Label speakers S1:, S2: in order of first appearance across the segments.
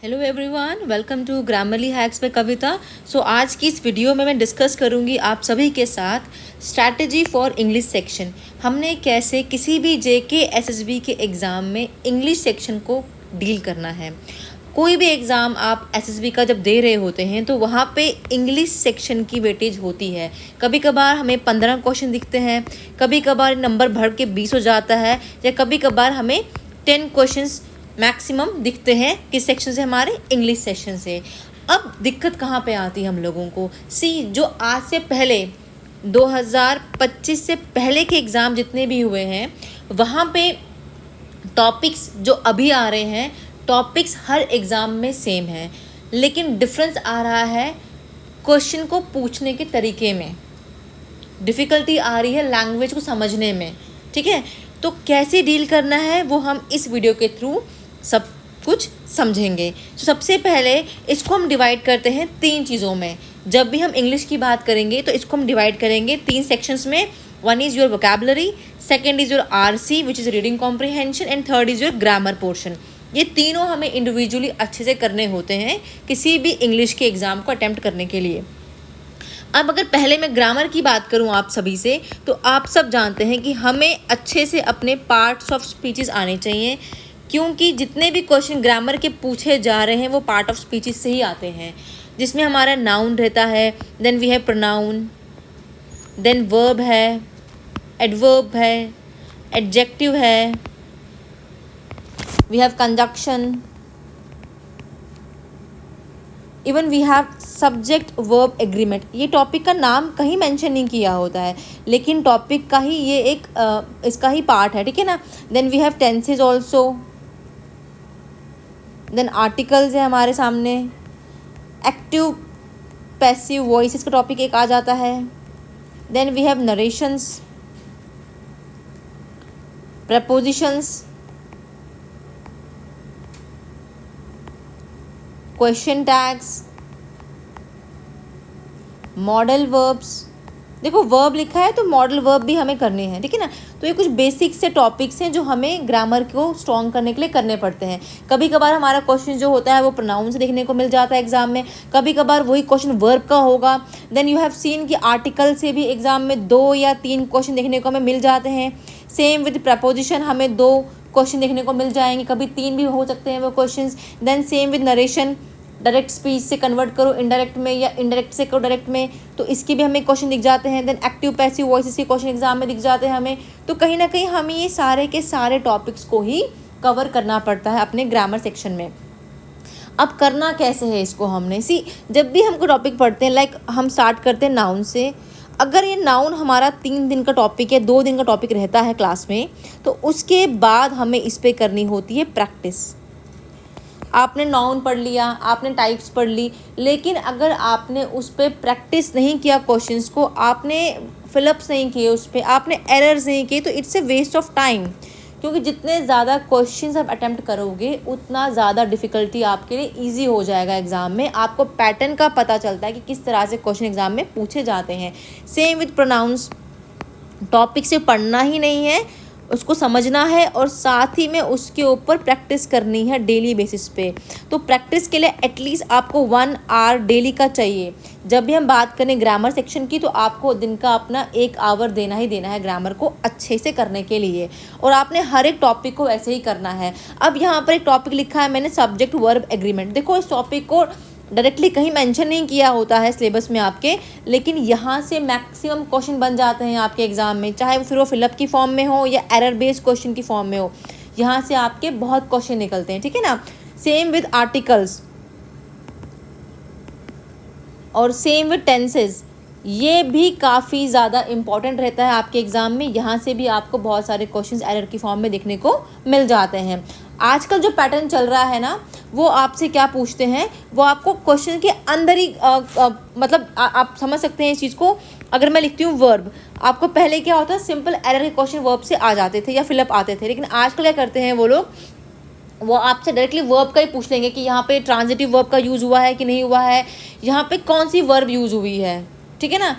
S1: Hello everyone, welcome to Grammarly hacks by Kavita. आज की इस वीडियो में मैं डिस्कस करूंगी आप सभी के साथ स्ट्रैटेजी फॉर इंग्लिश सेक्शन। हमने कैसे किसी भी जेके एसएसबी के एग्ज़ाम में इंग्लिश सेक्शन को डील करना है। कोई भी एग्ज़ाम आप एसएसबी का जब दे रहे होते हैं तो वहाँ पे इंग्लिश सेक्शन की वेटेज होती है। कभी कभार हमें 15 क्वेश्चन दिखते हैं, कभी कभार नंबर बढ़ के 20 हो जाता है, या कभी कभार हमें 10 क्वेश्चंस मैक्सिमम दिखते हैं किस सेक्शन से, हमारे इंग्लिश सेक्शन से। अब दिक्कत कहाँ पे आती है हम लोगों को, जो आज से पहले 2025 से पहले के एग्ज़ाम जितने भी हुए हैं वहाँ पे टॉपिक्स जो अभी आ रहे हैं, टॉपिक्स हर एग्ज़ाम में सेम है, लेकिन डिफरेंस आ रहा है क्वेश्चन को पूछने के तरीके में। डिफ़िकल्टी आ रही है लैंग्वेज को समझने में। ठीक है, तो कैसे डील करना है वो हम इस वीडियो के थ्रू सब कुछ समझेंगे। तो सबसे पहले इसको हम डिवाइड करते हैं 3 चीज़ों में। जब भी हम इंग्लिश की बात करेंगे तो इसको हम डिवाइड करेंगे 3 सेक्शंस में। 1 is your vocabulary, 2nd is your RC which is reading comprehension, and 3rd is your grammar portion. ये तीनों हमें इंडिविजुअली अच्छे से करने होते हैं किसी भी इंग्लिश के एग्ज़ाम को अटैम्प्ट करने के लिए। अब अगर पहले मैं ग्रामर की बात करूं आप सभी से, तो आप सब जानते हैं कि हमें अच्छे से अपने पार्ट्स ऑफ स्पीचेस आने चाहिए, क्योंकि जितने भी क्वेश्चन ग्रामर के पूछे जा रहे हैं वो पार्ट ऑफ स्पीचेस से ही आते हैं, जिसमें हमारा नाउन रहता है, then we have pronoun, then verb है, एडवर्ब है, एडजेक्टिव है, we have conjunction, even we have subject verb agreement. ये टॉपिक का नाम कहीं मेंशन नहीं किया होता है, लेकिन टॉपिक का ही ये एक इसका ही पार्ट है। ठीक है ना। Then we have tenses also, then articles है हमारे सामने, एक्टिव पैसिव वॉइस का टॉपिक एक आ जाता है, then we have narrations, prepositions, question tags, modal verbs. देखो वर्ब लिखा है तो मॉडल वर्ब भी हमें करने हैं। ठीक है ना। तो ये कुछ बेसिक से टॉपिक्स हैं जो हमें ग्रामर को स्ट्रॉन्ग करने के लिए करने पड़ते हैं। कभी कभार हमारा क्वेश्चन जो होता है वो प्रोनाउन से देखने को मिल जाता है एग्जाम में, कभी कभार वही क्वेश्चन वर्ब का होगा। देन यू हैव सीन कि आर्टिकल से भी एग्जाम में 2 या 3 क्वेश्चन देखने को हमें मिल जाते हैं। सेम विद प्रपोजिशन, हमें 2 क्वेश्चन देखने को मिल जाएंगे, कभी 3 भी हो सकते हैं वो question. Then same with narration, direct speech से कन्वर्ट करो इनडायरेक्ट में, या इनडायरेक्ट से करो डायरेक्ट में, तो इसके भी हमें क्वेश्चन दिख जाते हैं। देन एक्टिव पैसिव वॉइस के क्वेश्चन एग्जाम में दिख जाते हैं हमें। तो कहीं ना कहीं हमें ये सारे के सारे टॉपिक्स को ही कवर करना पड़ता है अपने ग्रामर सेक्शन में। अब करना कैसे है इसको हमने, जब भी हमको टॉपिक पढ़ते हैं, लाइक हम स्टार्ट करते हैं नाउन से। अगर ये नाउन हमारा 3 दिन का टॉपिक है, 2 दिन का टॉपिक रहता है क्लास में, तो उसके बाद हमें इस पर करनी होती है प्रैक्टिस। आपने नाउन पढ़ लिया, आपने टाइप्स पढ़ ली, लेकिन अगर आपने उस पर प्रैक्टिस नहीं किया, क्वेश्चंस को आपने फिलअप्स नहीं किए, उस पर आपने एरर्स नहीं किए, तो it's a waste of time. क्योंकि जितने ज़्यादा क्वेश्चंस आप अटेम्प्ट करोगे उतना ज़्यादा डिफ़िकल्टी आपके लिए ईजी हो जाएगा एग्ज़ाम में। आपको पैटर्न का पता चलता है कि किस तरह से क्वेश्चन एग्ज़ाम में पूछे जाते हैं। सेम विथ प्रोनाउंस, टॉपिक से पढ़ना ही नहीं है, उसको समझना है और साथ ही में उसके ऊपर प्रैक्टिस करनी है डेली बेसिस पे। तो प्रैक्टिस के लिए एटलीस्ट आपको 1 आवर डेली का चाहिए। जब भी हम बात करें ग्रामर सेक्शन की, तो आपको दिन का अपना 1 आवर देना ही देना है ग्रामर को अच्छे से करने के लिए, और आपने हर एक टॉपिक को ऐसे ही करना है। अब यहाँ पर एक टॉपिक लिखा है मैंने, सब्जेक्ट वर्ब एग्रीमेंट। देखो इस टॉपिक को डायरेक्टली कहीं मेंशन नहीं किया होता है सिलेबस में आपके, लेकिन यहाँ से मैक्सिमम क्वेश्चन बन जाते हैं आपके एग्ज़ाम में, चाहे वो फिर वो फिलअप की फॉर्म में हो या एरर बेस्ड क्वेश्चन की फॉर्म में हो। यहाँ से आपके बहुत क्वेश्चन निकलते हैं। ठीक है ना। सेम विद आर्टिकल्स और सेम विद टेंसेज, ये भी काफ़ी ज़्यादा इम्पॉर्टेंट रहता है आपके एग्ज़ाम में। यहाँ से भी आपको बहुत सारे क्वेश्चंस एरर की फॉर्म में देखने को मिल जाते हैं। आजकल जो पैटर्न चल रहा है ना, वो आपसे क्या पूछते हैं, वो आपको क्वेश्चन के अंदर ही मतलब आप समझ सकते हैं इस चीज़ को। अगर मैं लिखती हूँ वर्ब, आपको पहले क्या होता है, सिंपल एरर के क्वेश्चन वर्ब से आ जाते थे या फिलअप आते थे, लेकिन आजकल क्या करते हैं वो लोग, वो आपसे डायरेक्टली वर्ब का ही पूछ लेंगे कि यहाँ पे ट्रांजिटिव वर्ब का यूज़ हुआ है कि नहीं हुआ है, यहाँ पे कौन सी वर्ब यूज़ हुई है। ठीक है ना।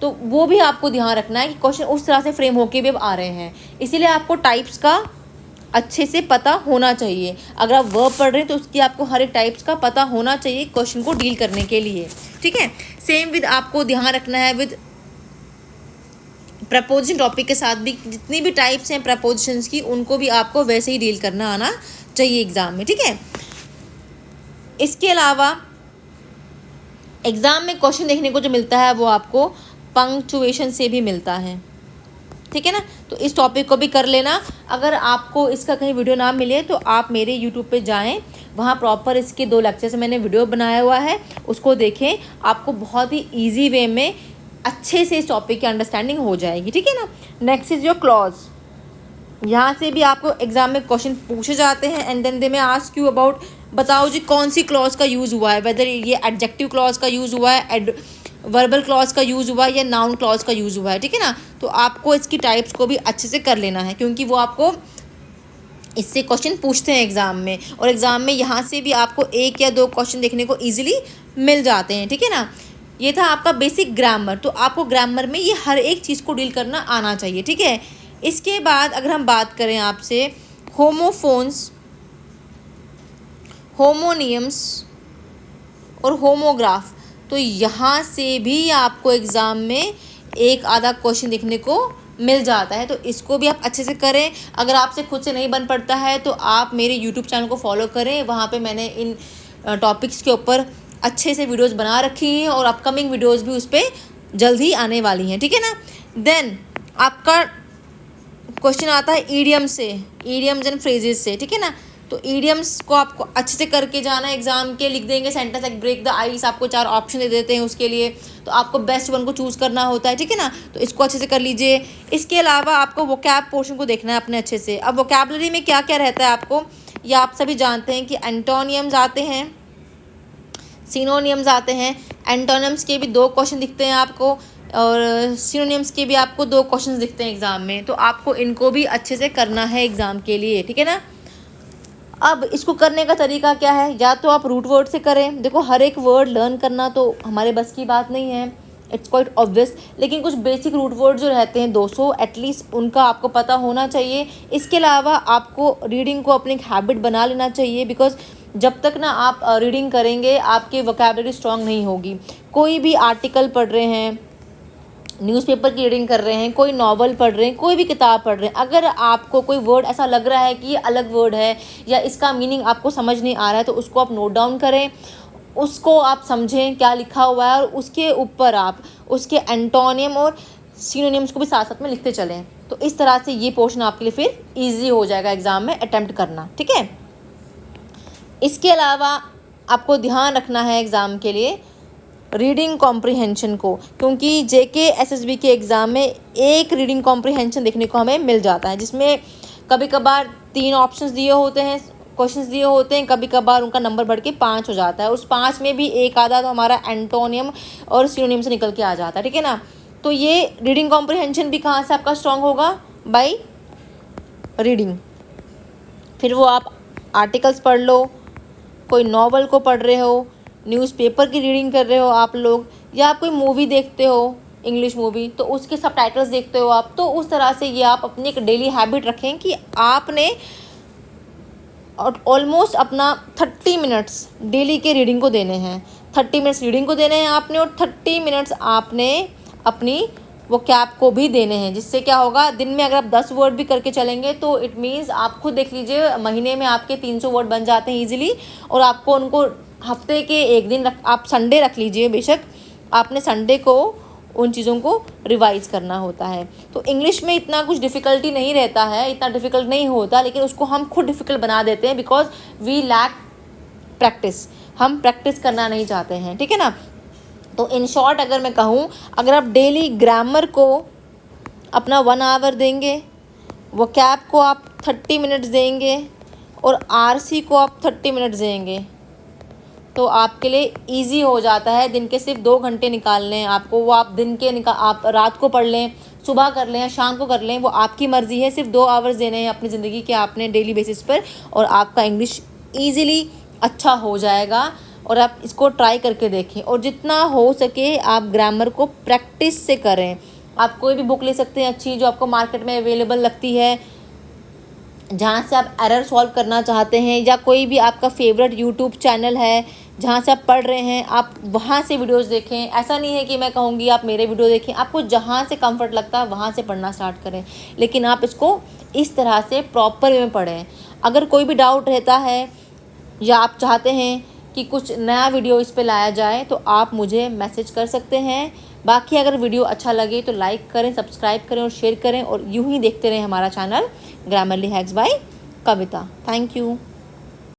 S1: तो वो भी आपको ध्यान रखना है कि क्वेश्चन उस तरह से फ्रेम होके भी अब आ रहे हैं। इसीलिए आपको टाइप्स का अच्छे से पता होना चाहिए। अगर आप वर्ब पढ़ रहे हैं तो उसकी आपको हर एक टाइप्स का पता होना चाहिए क्वेश्चन को डील करने के लिए, ठीक है। सेम विद आपको ध्यान रखना है विद प्रपोजिशन टॉपिक के साथ भी, जितनी भी टाइप्स हैं प्रपोजिशंस की उनको भी आपको वैसे ही डील करना आना चाहिए एग्ज़ाम में, ठीक है। इसके अलावा एग्ज़ाम में क्वेश्चन देखने को जो मिलता है वो आपको पंक्चुएशन से भी मिलता है, ठीक है ना। तो इस टॉपिक को भी कर लेना। अगर आपको इसका कहीं वीडियो ना मिले तो आप मेरे यूट्यूब पे जाएं, वहाँ प्रॉपर इसके 2 लेक्चर से मैंने वीडियो बनाया हुआ है, उसको देखें। आपको बहुत ही ईजी वे में अच्छे से इस टॉपिक की अंडरस्टैंडिंग हो जाएगी, ठीक है ना। Next is your clause. यहाँ से भी आपको एग्जाम में क्वेश्चन पूछे जाते हैं एंड देन दे में आस्क यू अबाउट, बताओ जी कौन सी क्लॉज का यूज़ हुआ है, वेदर ये एडजेक्टिव क्लॉज का यूज़ हुआ है, वर्बल क्लॉज का यूज़ हुआ है या नाउन क्लॉज का यूज़ हुआ है, ठीक है ना। तो आपको इसकी टाइप्स को भी अच्छे से कर लेना है, क्योंकि वो आपको इससे क्वेश्चन पूछते हैं एग्ज़ाम में, और एग्ज़ाम में यहाँ से भी आपको 1 या 2 क्वेश्चन देखने को ईजिली मिल जाते हैं, ठीक है ना। ये था आपका बेसिक ग्रामर। तो आपको ग्रामर में ये हर एक चीज़ को डील करना आना चाहिए, ठीक है। इसके बाद अगर हम बात करें आपसे होमोफोन्स, होमोनियम्स और होमोग्राफ, तो यहाँ से भी आपको एग्ज़ाम में 1 आधा क्वेश्चन देखने को मिल जाता है। तो इसको भी आप अच्छे से करें। अगर आपसे खुद से नहीं बन पड़ता है तो आप मेरे यूट्यूब चैनल को फॉलो करें, वहाँ पे मैंने इन टॉपिक्स के ऊपर अच्छे से वीडियोस बना रखी हैं और अपकमिंग वीडियोस भी उस पर जल्द ही आने वाली हैं, ठीक है ना। देन आपका क्वेश्चन आता है ईडियम से, ईडियम्स एंड फ्रेजेस से, ठीक है ना। तो ईडियम्स को आपको अच्छे से करके जाना है। एग्जाम के लिख देंगे sentence like break the ice, आपको 4 ऑप्शन दे देते हैं उसके लिए, तो आपको बेस्ट वन को चूज़ करना होता है, ठीक है ना। तो इसको अच्छे से कर लीजिए। इसके अलावा आपको वोकैब पोर्शन को देखना है अपने अच्छे से। अब वोकैबलरी में क्या क्या रहता है आपको, ये आप सभी जानते हैं कि एंटोनियम्स आते हैं, सिनोनियम्स आते हैं। एंटोनियम्स के भी 2 क्वेश्चन दिखते हैं आपको और सिनोनियम्स के भी आपको 2 क्वेश्चन दिखते हैं एग्ज़ाम में। तो आपको इनको भी अच्छे से करना है एग्ज़ाम के लिए, ठीक है ना। अब इसको करने का तरीका क्या है, या तो आप रूट वर्ड से करें। देखो हर एक वर्ड लर्न करना तो हमारे बस की बात नहीं है, इट्स क्वाइट ऑब्वियस, लेकिन कुछ बेसिक रूट वर्ड जो रहते हैं 200 एटलीस्ट उनका आपको पता होना चाहिए। इसके अलावा आपको रीडिंग को अपनी एक हैबिट बना लेना चाहिए, बिकॉज जब तक ना आप रीडिंग करेंगे आपकी वोकैबुलरी स्ट्रांग नहीं होगी। कोई भी आर्टिकल पढ़ रहे हैं, न्यूज़पेपर की रीडिंग कर रहे हैं, कोई नॉवल पढ़ रहे हैं, कोई भी किताब पढ़ रहे हैं, अगर आपको कोई वर्ड ऐसा लग रहा है कि ये अलग वर्ड है या इसका मीनिंग आपको समझ नहीं आ रहा है, तो उसको आप नोट डाउन करें, उसको आप समझें क्या लिखा हुआ है और उसके ऊपर आप उसके एंटोनियम और सिनोनियम्स को भी साथ साथ में लिखते चलें। तो इस तरह से ये पोर्शन आपके लिए फिर ईजी हो जाएगा एग्ज़ाम में अटैम्प्ट करना, ठीक है। इसके अलावा आपको ध्यान रखना है एग्ज़ाम के लिए रीडिंग कॉम्प्रिहेंशन को, क्योंकि जेके एसएसबी के एग्ज़ाम में एक रीडिंग कॉम्प्रिहेंशन देखने को हमें मिल जाता है, जिसमें कभी कभार 3 ऑप्शंस दिए होते हैं, क्वेश्चंस दिए होते हैं, कभी कभार उनका नंबर बढ़ के 5 हो जाता है। उस 5 में भी एक आधा तो हमारा एंटोनियम और सिनोनियम से निकल के आ जाता है, ठीक है ना। तो ये रीडिंग कॉम्प्रिहेंशन भी कहाँ से आपका स्ट्रांग होगा, बाय रीडिंग। फिर वो आप आर्टिकल्स पढ़ लो, कोई नॉवल को पढ़ रहे हो, न्यूज़पेपर की रीडिंग कर रहे हो आप लोग, या आप कोई मूवी देखते हो इंग्लिश मूवी तो उसके सबटाइटल्स देखते हो आप, तो उस तरह से ये आप अपनी एक डेली हैबिट रखें कि आपने ऑलमोस्ट अपना 30 मिनट्स डेली के रीडिंग को देने हैं। 30 मिनट्स रीडिंग को देने हैं आपने और 30 मिनट्स आपने अपनी वो कैब को भी देने हैं, जिससे क्या होगा, दिन में अगर आप 10 वर्ड भी करके चलेंगे तो इट मीन्स आप खुद देख लीजिए महीने में आपके 300 वर्ड बन जाते हैं ईजिली। और आपको उनको हफ्ते के एक दिन आप संडे रख लीजिए, बेशक आपने संडे को उन चीज़ों को रिवाइज़ करना होता है। तो इंग्लिश में इतना कुछ डिफ़िकल्टी नहीं रहता है, इतना डिफ़िकल्ट नहीं होता, लेकिन उसको हम खुद डिफ़िकल्ट बना देते हैं बिकॉज वी लैक प्रैक्टिस। हम प्रैक्टिस करना नहीं चाहते हैं, ठीक है ना। तो इन शॉर्ट अगर मैं कहूँ, अगर आप डेली ग्रामर को अपना 1 आवर देंगे, वो कैब को आप 30 मिनट्स देंगे और आरसी को आप 30 मिनट्स देंगे, तो आपके लिए इजी हो जाता है। दिन के सिर्फ 2 घंटे निकालने हैं आपको, वो आप दिन के आप रात को पढ़ लें, सुबह कर लें या शाम को कर लें, वो आपकी मर्ज़ी है। सिर्फ 2 आवर्स देने हैं अपनी ज़िंदगी के आपने डेली बेसिस पर, और आपका इंग्लिश ईज़िली अच्छा हो जाएगा। और आप इसको ट्राई करके देखें, और जितना हो सके आप ग्रामर को प्रैक्टिस से करें। आप कोई भी बुक ले सकते हैं अच्छी, जो आपको मार्केट में अवेलेबल लगती है, जहाँ से आप एरर सॉल्व करना चाहते हैं, या कोई भी आपका फेवरेट यूट्यूब चैनल है जहाँ से आप पढ़ रहे हैं, आप वहाँ से वीडियोस देखें। ऐसा नहीं है कि मैं कहूँगी आप मेरे वीडियो देखें, आपको जहाँ से कंफर्ट लगता है वहाँ से पढ़ना स्टार्ट करें, लेकिन आप इसको इस तरह से प्रॉपर वे में पढ़ें। अगर कोई भी डाउट रहता है या आप चाहते हैं कि कुछ नया वीडियो इस पे लाया जाए तो आप मुझे मैसेज कर सकते हैं। बाकी अगर वीडियो अच्छा लगे तो लाइक करें, सब्सक्राइब करें और शेयर करें, और यूं ही देखते रहें हमारा channel Grammarly hacks by Kavita. Thank you.